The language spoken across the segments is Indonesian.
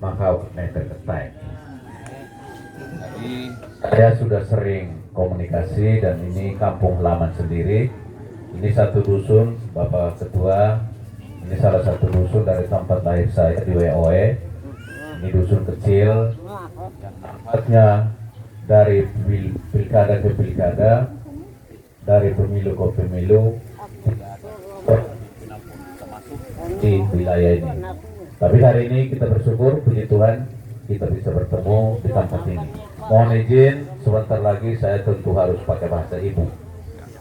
maka meter ketai. Jadi saya sudah sering komunikasi dan ini kampung halaman sendiri. Ini satu dusun, Bapak Ketua. Ini salah satu dusun dari tempat lahir saya di WOE. Ini dusun kecil yang nampaknya dari pilkada ke pilkada, dari pemilu ke pemilu di wilayah ini. Tapi hari ini kita bersyukur, puji Tuhan, kita bisa bertemu di tempat ini. Mohon izin, sebentar lagi saya tentu harus pakai bahasa ibu.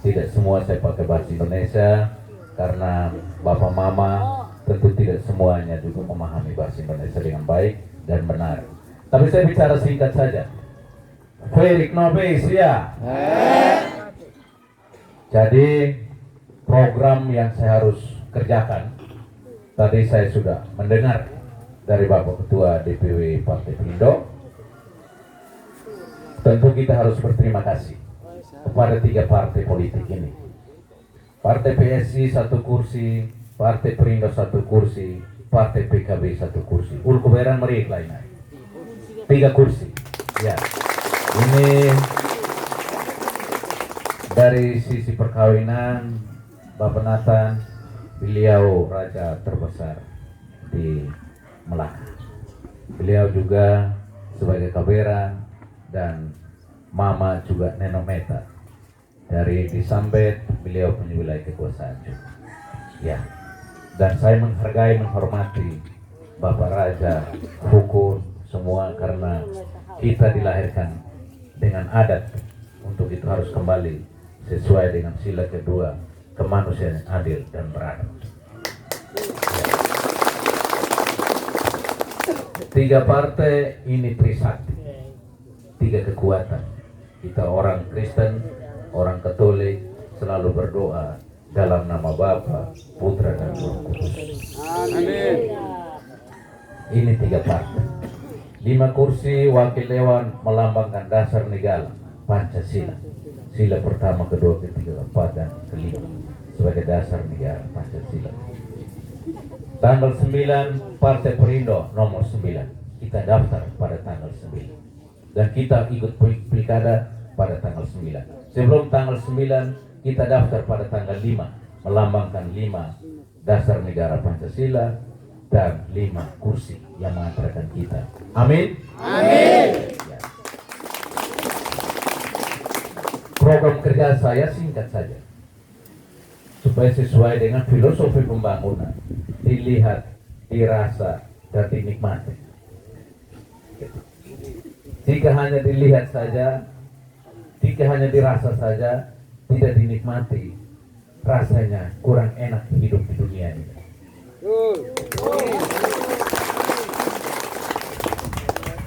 Tidak semua saya pakai bahasa Indonesia, karena Bapak Mama tentu tidak semuanya juga memahami bahasa Indonesia dengan baik dan benar. Tapi saya bicara singkat saja. Ferik Nobis ya. Jadi program yang saya harus kerjakan, tadi saya sudah mendengar dari Bapak Ketua DPW Partai Perindo. Tentu kita harus berterima kasih kepada 3 partai politik ini. Partai PSI 1 kursi, Partai Perindo 1 kursi, Partai PKB 1 kursi. Ulkuberan merik lainnya 3 kursi. Ya, ini dari sisi perkawinan Bapak Nathan, beliau raja terbesar di Melaka. Beliau juga sebagai kaberan dan Mama juga nenometa dari Disambet, beliau punya wilayah kekuasaan juga. Ya, dan saya menghargai, menghormati Bapak Raja, hukum semua, karena kita dilahirkan dengan adat untuk itu harus kembali sesuai dengan sila kedua, kemanusiaan yang adil dan beradab. Ya. 3 partai ini trisakti, 3 kekuatan. Kita orang Kristen, orang Katolik selalu berdoa dalam nama Bapa, Putra dan Roh Kudus. Amin. Ini 3 partai. 5 kursi wakil dewan melambangkan dasar negara Pancasila. Sila pertama, kedua, ketiga, keempat, dan kelima sebagai dasar negara Pancasila. Tanggal 9 Partai Perindo nomor 9. Kita daftar pada tanggal 9. Dan kita ikut pilkada pada tanggal 9. Sebelum tanggal 9 kita daftar pada tanggal 5, melambangkan 5 dasar negara Pancasila dan 5 kursi yang mengantarkan kita. Amin. Amin. Ya. Program kerja saya singkat saja, supaya sesuai dengan filosofi pembangunan, dilihat, dirasa, dan dinikmati. Jika hanya dilihat saja, jika hanya dirasa saja, tidak dinikmati, rasanya kurang enak hidup di dunia ini.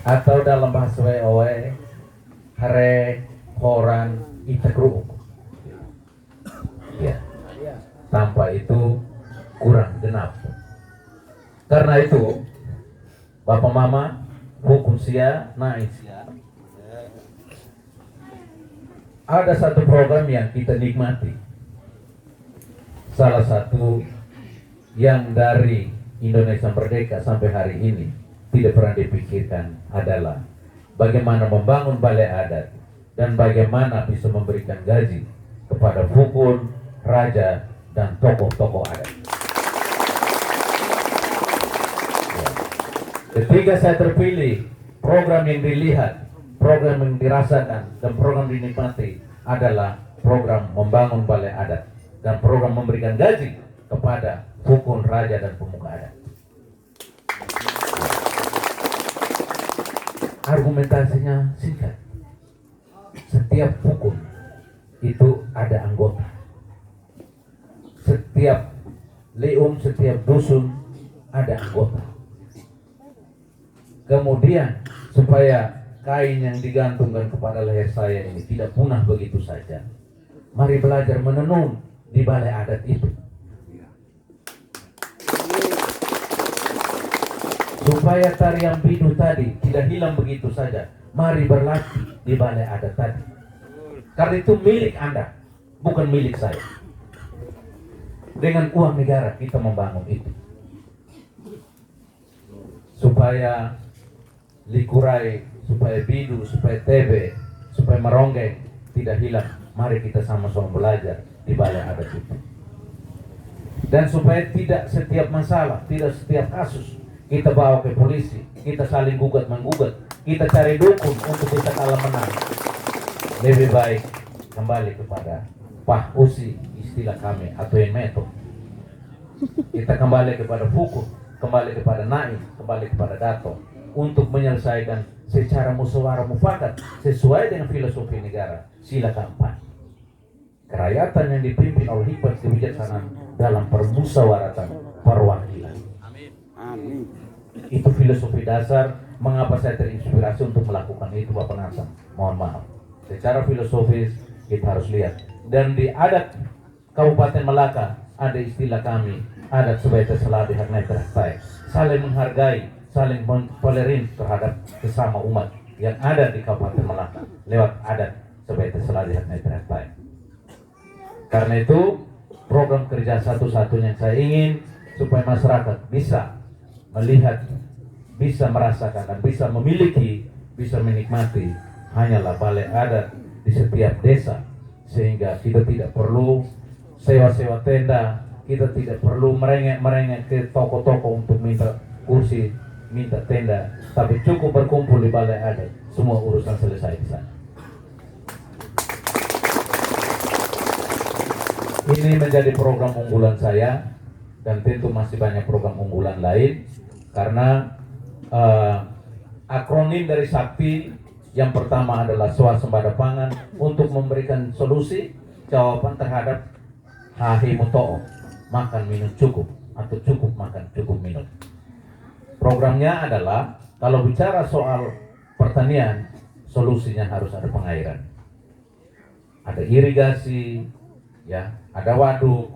Atau dalam bahasa WOE, hare koran itakruk. Ya, tanpa itu kurang genap. Karena itu, Bapak Mama, hukum sia, naik sia. Ada satu program yang kita nikmati. Salah satu yang dari Indonesia Merdeka sampai hari ini tidak pernah dipikirkan adalah bagaimana membangun balai adat dan bagaimana bisa memberikan gaji kepada fukun, raja, dan tokoh-tokoh adat. Ya. Ketika saya terpilih, program yang dilihat, program yang dirasakan, dan program dinikmati adalah program membangun balai adat dan program memberikan gaji kepada fukun, raja, dan pemuka adat. Argumentasinya singkat. Setiap fukun itu ada anggota. Setiap leum, setiap dusun ada anggota. Kemudian supaya kain yang digantungkan kepada leher saya ini tidak punah begitu saja, mari belajar menenun di balai adat itu. Supaya tarian bidu tadi tidak hilang begitu saja, mari berlatih di balai adat tadi. Karena itu milik Anda, bukan milik saya. Dengan uang negara kita membangun itu. supaya likurai, supaya bidu, supaya tebe, supaya meronggeng tidak hilang. Mari kita sama-sama belajar di balai adat itu. Dan supaya tidak setiap masalah, tidak setiap kasus kita bawa ke polisi, kita saling gugat menggugat, kita cari dukun untuk kita kalah menang. Lebih baik kembali kepada Pah Usi, istilah kami, atau Enmeto. Kita kembali kepada Fuku, kembali kepada Naim, kembali kepada Dato, untuk menyelesaikan secara musyawarah mufakat sesuai dengan filosofi negara sila keempat. Kerakyatan yang dipimpin oleh hikmat kebijaksanaan dalam permusyawaratan perwakilan. Amin. Itu filosofi dasar mengapa saya terinspirasi untuk melakukan itu, Bapak Nasam. Mohon maaf. Secara filosofis kita harus lihat. Dan di adat Kabupaten Melaka ada istilah kami, adat sebaita seladi haknai terhadap, saling menghargai, saling toleran terhadap sesama umat yang ada di Kabupaten Melaka lewat adat sebaita seladi haknai terhadap. Karena itu program kerja satu-satunya yang saya ingin supaya masyarakat bisa melihat, bisa merasakan, dan bisa memiliki, bisa menikmati hanyalah balai adat di setiap desa, sehingga kita tidak perlu sewa-sewa tenda, kita tidak perlu merengek-merengek ke toko-toko untuk minta kursi, minta tenda, tapi cukup berkumpul di balai adat, semua urusan selesai di sana. Ini menjadi program unggulan saya, dan tentu masih banyak program unggulan lain, karena akronim dari Sakti yang pertama adalah swasembada pangan untuk memberikan solusi jawaban terhadap Hahimuto'o, makan minum cukup, atau cukup makan cukup minum. Programnya adalah kalau bicara soal pertanian, solusinya harus ada pengairan, ada irigasi, ya, ada waduk,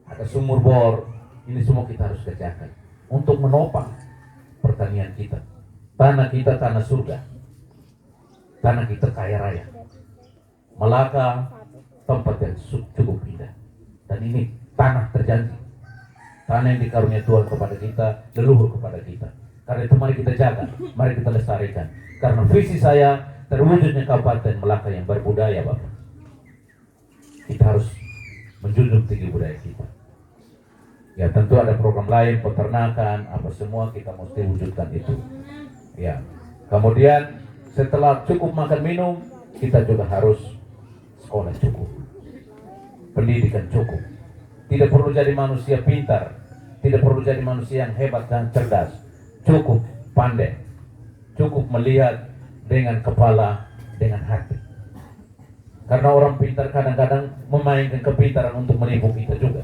ada sumur bor. Ini semua kita harus kerjakan untuk menopang pertanian kita. Tanah kita tanah surga, tanah kita kaya raya. Melaka tempat yang cukup indah, dan ini tanah terjanji, tanah yang dikaruniai Tuhan kepada kita, leluhur kepada kita. Karena itu mari kita jaga, mari kita lestarikan. Karena visi saya terwujudnya Kabupaten Melaka yang berbudaya, Bapak. Kita harus menjunjung tinggi budaya kita. Ya, tentu ada program lain, peternakan, apa semua kita mesti wujudkan itu. Ya, kemudian setelah cukup makan minum, kita juga harus sekolah cukup, pendidikan cukup. Tidak perlu jadi manusia pintar, tidak perlu jadi manusia yang hebat dan cerdas. Cukup pandai, cukup melihat dengan kepala, dengan hati. Karena orang pintar kadang-kadang memainkan kepintaran untuk menipu kita juga.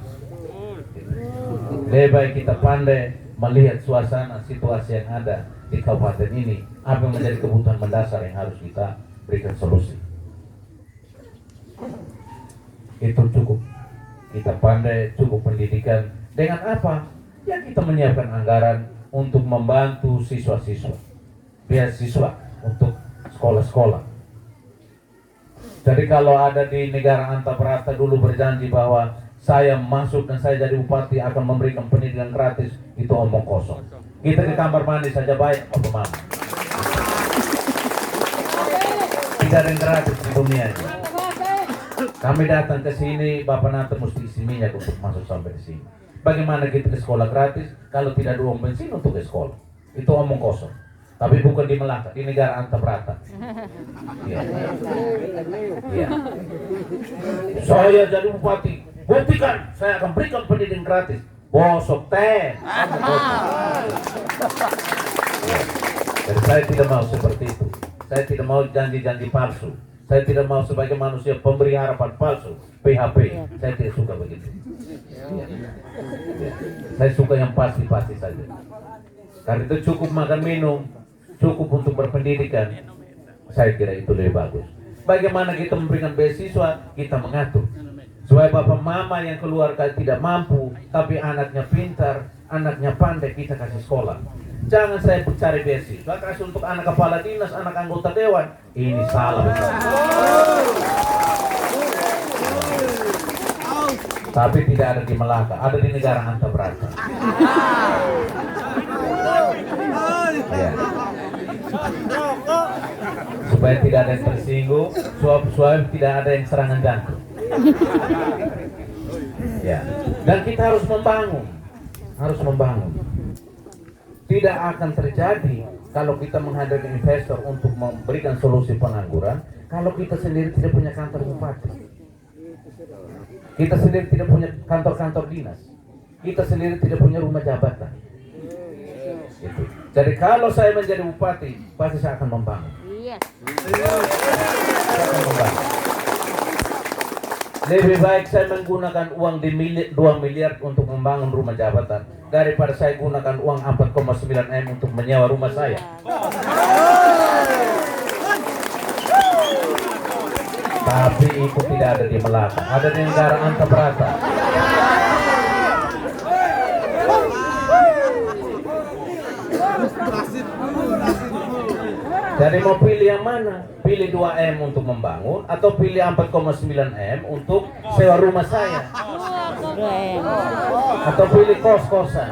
Lebih baik kita pandai melihat suasana, situasi yang ada di kabupaten ini, apa yang menjadi kebutuhan mendasar yang harus kita berikan solusi. Itu cukup. Kita pandai, cukup pendidikan. Dengan apa? Ya kita menyiapkan anggaran untuk membantu siswa-siswa, beasiswa untuk sekolah-sekolah. Jadi kalau ada di negara Antabrata dulu berjanji bahwa saya masuk dan saya jadi bupati akan memberikan pendidikan gratis, itu omong kosong. Kita ke kamar mandi saja baik, apa mama? Tidak ada yang gratis di dunia ini. Kami datang ke sini, Bapak Nata mesti isi minyak untuk masuk sampai di sini. Bagaimana kita ke sekolah gratis kalau tidak ada uang bensin untuk ke sekolah? Itu omong kosong. Tapi bukan di Melaka, di negara Antabrata. Ya. Ya. Saya jadi bupati, buktikan saya akan berikan pendidikan gratis. Bosok teh. Ya. Dan saya tidak mau seperti itu. Saya tidak mau janji-janji palsu. Saya tidak mau sebagai manusia pemberi harapan palsu, PHP. Saya tidak suka begitu. Ya. Ya. Saya suka yang pasti-pasti saja. Karena itu cukup makan minum, cukup untuk berpendidikan. Saya kira itu lebih bagus. Bagaimana kita memberikan beasiswa, kita mengatur supaya bapak mama yang keluarga tidak mampu tapi anaknya pintar, anaknya pandai, kita kasih sekolah. Jangan saya cari beasiswa kasih untuk anak kepala dinas, anak anggota dewan. Ini salah besar. Tapi tidak ada di Melaka, ada di negara Antabrata. Ya. Supaya tidak ada yang tersinggung, suap-suap tidak ada yang serangan jantung. Ya. Dan kita harus membangun. Tidak akan terjadi kalau kita menghadirkan investor untuk memberikan solusi pengangguran kalau kita sendiri tidak punya kantor bupati, kita sendiri tidak punya kantor-kantor dinas, kita sendiri tidak punya rumah jabatan. Itu. Jadi kalau saya menjadi bupati, pasti saya akan membangun. Saya akan membangun. Lebih baik saya menggunakan uang di 2 miliar untuk membangun rumah jabatan daripada saya gunakan uang 4,9 M untuk menyewa rumah saya. Tapi itu tidak ada di Melaka, ada di negara Antabrata. Jadi mau pilih yang mana? Pilih 2M untuk membangun atau pilih 4,9 M untuk sewa rumah saya? Atau pilih kos-kosan?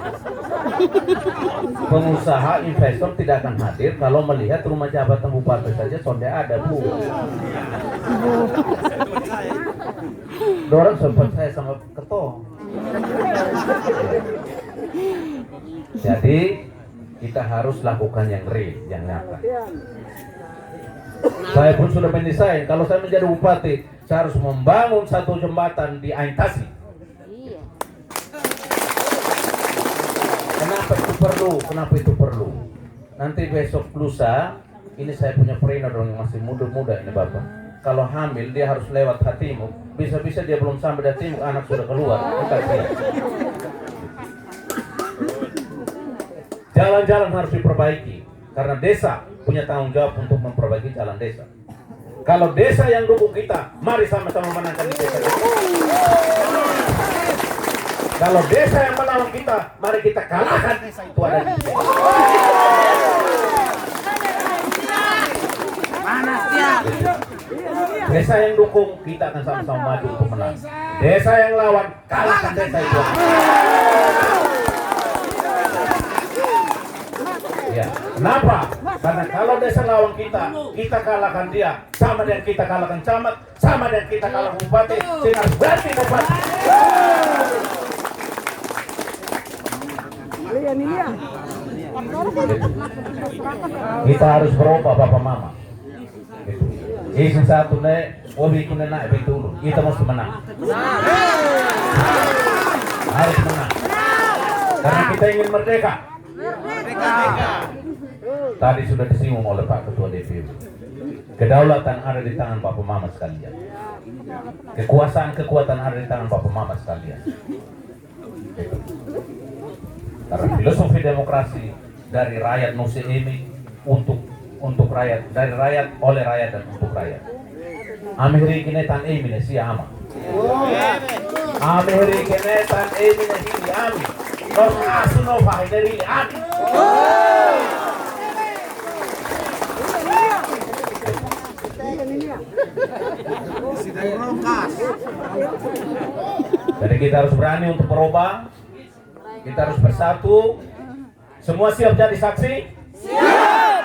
Pengusaha, investor tidak akan hadir kalau melihat rumah jabatan bupati saja sonde ada, Bu. Dorang sempat saya sama ketua. Jadi kita harus lakukan yang real, yang nyata. Saya pun sudah mendesain, kalau saya menjadi bupati, saya harus membangun satu jembatan di Aintasi. Kenapa itu perlu? Nanti besok lusa, ini saya punya perinah dong yang masih muda-muda ini Bapak. Kalau hamil dia harus lewat Hatimuk, bisa-bisa dia belum sampai di Hatimuk, anak sudah keluar. Kita lihat. Jalan-jalan harus diperbaiki karena desa punya tanggung jawab untuk memperbaiki jalan desa. Kalau desa yang dukung kita, mari sama-sama menangkan di desa. Kalau desa yang melawan kita, mari kita kalahkan desa itu ada di desa. Desa yang dukung kita akan sama-sama maju untuk menang. Desa yang lawan, kalahkan desa itu. Ya. Kenapa? Karena kalau desa lawan kita kalahkan dia, sama dengan kita kalahkan camat, sama dengan kita kalahkan bupati, sehingga harus ganti bupati. Kita harus berubah Bapak Mama. Isu satu nih, obi kuna naik betul. Kita mesti menang. Harus menang. Karena kita ingin merdeka. Tadi sudah disinggung oleh Pak Ketua DPU. Kedaulatan ada di tangan Bapak Mama sekalian. Kekuatan ada di tangan Bapak Mama sekalian. Karena filosofi demokrasi dari rakyat nusi ini untuk rakyat, dari rakyat, oleh rakyat dan untuk rakyat. Amiri kinetan emine si ama. Amiri kinetan emine hindi ami. Nos asuno pahideri ami. Jadi kita harus berani untuk berubah. Kita harus bersatu. Semua siap jadi saksi? Siap.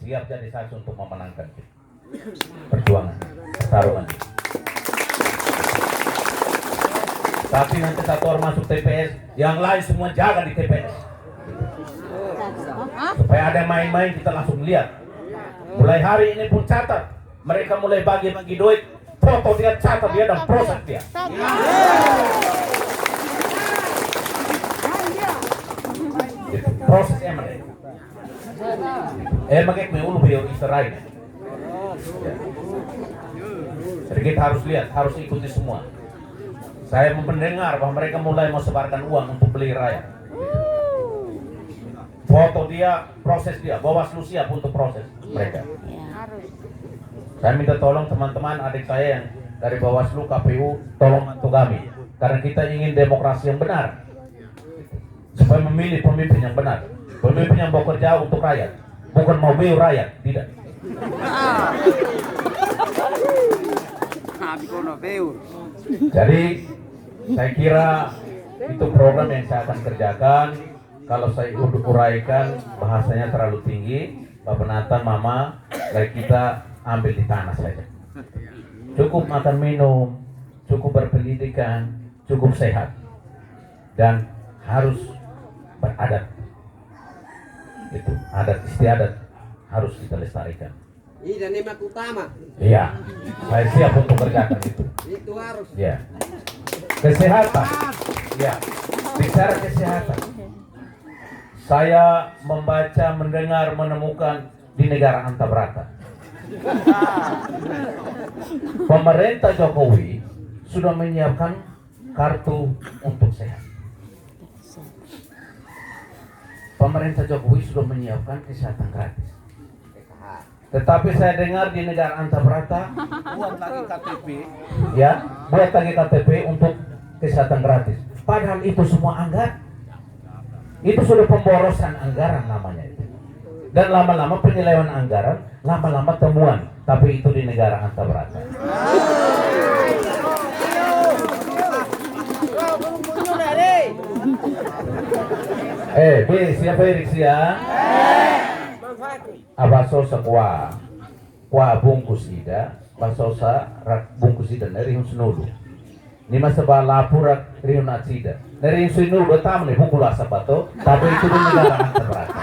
Siap jadi saksi untuk memenangkan perjuangan, pertarungan. Tapi nanti satu orang masuk TPS, yang lain semua jaga di TPS. Supaya ada main-main kita langsung lihat. Mulai hari ini pun catat, mereka mulai bagi-bagi duit, foto dia, catat dia dan proses dia. Proses mereka. Mereka mau beliau Israel. Jadi kita harus lihat, harus ikuti semua. Saya mendengar bahwa mereka mulai mau sebarkan uang untuk beli rakyat. Foto dia, proses dia, Bawaslu siap untuk proses mereka. Saya minta tolong teman-teman adik saya yang dari Bawaslu, KPU, tolong bantu kami. Karena kita ingin demokrasi yang benar. Supaya memilih pemimpin yang benar. Pemimpin yang bekerja untuk rakyat. Bukan mau beli rakyat, tidak. Jadi saya kira itu program yang saya akan kerjakan kalau saya uraikan bahasanya terlalu tinggi. Bapak Nathan, Mama, dari kita ambil di tanah saja. Cukup makan minum, cukup berpendidikan, cukup sehat, dan harus beradat. Itu adat istiadat harus kita lestarikan. Ini nikmat utama. Iya, saya siap untuk kerjakan itu. Itu harus. Ya, kesehatan. Ya, bicara kesehatan. Saya membaca, mendengar, menemukan di negara Antabrata. Pemerintah Jokowi sudah menyiapkan kartu untuk sehat. Pemerintah Jokowi sudah menyiapkan kesehatan gratis. Tetapi saya dengar di negara Antabrata buat lagi KTP, ya, buat lagi KTP untuk kesehatan gratis. Padahal itu semua anggaran. Itu sudah pemborosan anggaran namanya itu. Dan lama-lama penyelewengan anggaran, lama-lama temuan. Tapi itu di negara Antabrata. Siapa Erik ya? Abasosa kwa bungkus ida, basosa rak bungkus ida dari hunsunudu. Ni masa balapura riun atsida. Dari hunsunudu tamu nih bungkul asapato, tapi itu di negara Antabrata.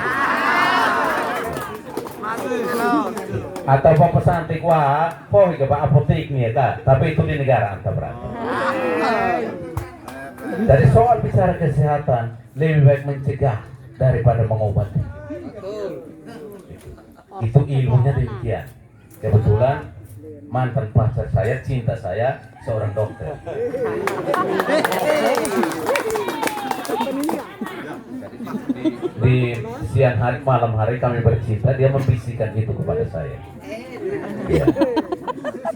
Atau pepesan tikwa, pohi ke apotek nih ya, tapi itu di negara Antabrata. Dari soal bicara kesehatan, lebih baik mencegah daripada mengobati. Itu ilmunya demikian. Kebetulan mantan pacar saya, cinta saya, seorang dokter. Di siang hari, malam hari kami bercinta, dia membisikkan itu kepada saya. Ya.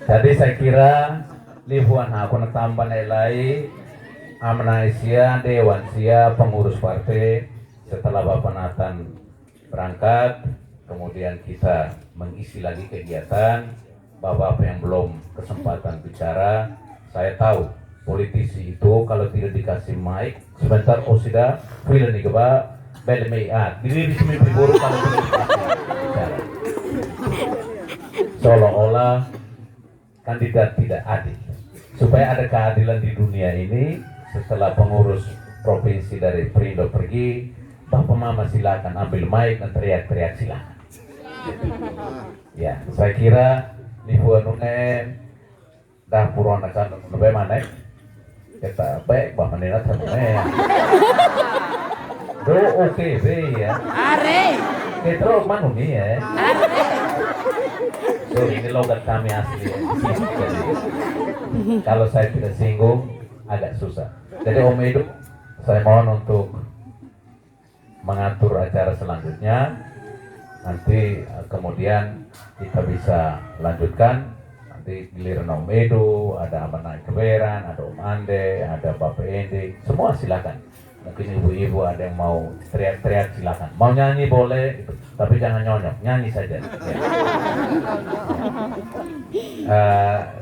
Jadi saya kira libuan aku natambah nilai Amnaisia, Dewan Sia, pengurus partai. Setelah Bapak Nathan berangkat, kemudian kita mengisi lagi kegiatan. Bapak yang belum kesempatan bicara, saya tahu politisi itu kalau tidak dikasih mic sebentar sudah film nih keba belmeat diri di mimpi buruk kalau tidak dikasih bicara. Seolah-olah kandidat tidak adil. Supaya ada keadilan di dunia ini, setelah pengurus provinsi dari Perindo pergi, Bapak Mama silakan ambil mic dan teriak-teriak silakan. Ya, saya kira libuan nunen dah puruan akan lebih mana? Kita baik bah menilai temen. Do oke be ya. Are. Kita mana nih ya? So ini logat kami asli. Kalau saya tidak singgung agak susah. Jadi Om Edo, saya mohon untuk mengatur acara selanjutnya. Nanti kemudian kita bisa lanjutkan. Nanti giliran Om Edo, ada Amanai Keberan, ada Om Ande, ada Bapak Endi, semua silakan. Mungkin ibu-ibu ada yang mau teriak-teriak silakan. Mau nyanyi boleh, tapi jangan nyonyok, nyanyi saja. Ya.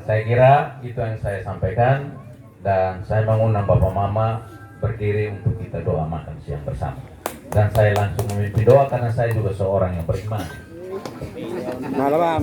Saya kira itu yang saya sampaikan dan saya mengundang Bapak Mama berdiri untuk kita doa makan siang bersama. Dan saya langsung memimpin doa karena saya juga seorang yang beriman. Malam.